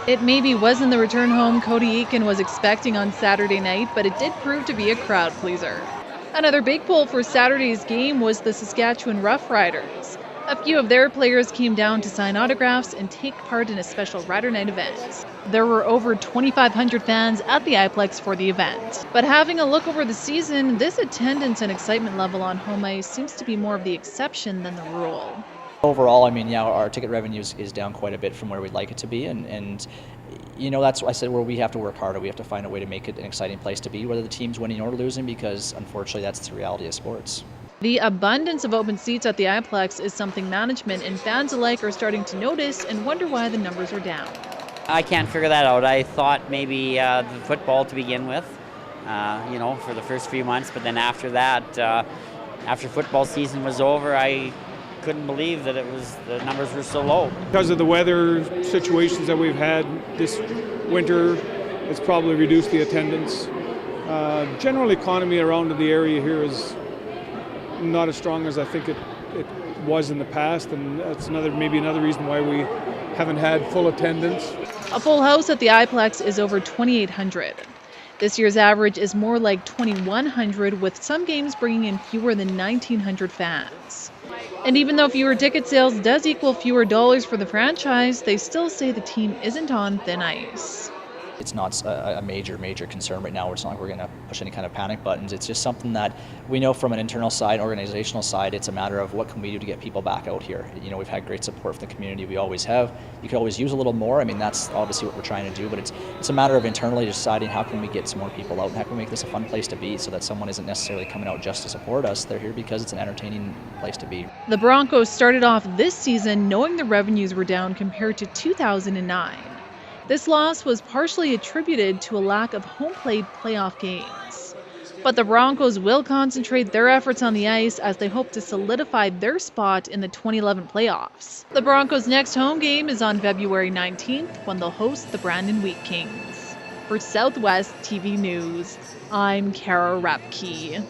It maybe wasn't the return home Cody Eakin was expecting on Saturday night, but it did prove to be a crowd pleaser. Another big pull for Saturday's game was the Saskatchewan Roughriders. A few of their players came down to sign autographs and take part in a special Rider Night event. There were over 2,500 fans at the iPlex for the event. But having a look over the season, this attendance and excitement level on home ice seems to be more of the exception than the rule. Overall, I mean, yeah, our ticket revenue is down quite a bit from where we'd like it to be, and you know, that's why I said where we have to work harder. We have to find a way to make it an exciting place to be, whether the team's winning or losing, because unfortunately that's the reality of sports. The abundance of open seats at the iPlex is something management and fans alike are starting to notice and wonder why the numbers are down. I can't figure that out. I thought maybe the football to begin with, for the first few months, but then after that, after football season was over, I couldn't believe that the numbers were so low. Because of the weather situations that we've had this winter, it's probably reduced the attendance. General economy around the area here is not as strong as I think it was in the past, and that's maybe another reason why we haven't had full attendance. A full house at the iPlex is over 2,800. This year's average is more like 2,100, with some games bringing in fewer than 1,900 fans. And even though fewer ticket sales does equal fewer dollars for the franchise, they still say the team isn't on thin ice. It's not a major concern right now. It's not like we're going to push any kind of panic buttons. It's just something that we know from an internal side, organizational side, it's a matter of what can we do to get people back out here. You know, we've had great support from the community. We always have. You could always use a little more. I mean, that's obviously what we're trying to do, but it's a matter of internally deciding how can we get some more people out and how can we make this a fun place to be so that someone isn't necessarily coming out just to support us. They're here because it's an entertaining place to be. The Broncos started off this season knowing the revenues were down compared to 2009. This loss was partially attributed to a lack of home-played playoff games. But the Broncos will concentrate their efforts on the ice as they hope to solidify their spot in the 2011 playoffs. The Broncos' next home game is on February 19th when they'll host the Brandon Wheat Kings. For Southwest TV News, I'm Kara Rapke.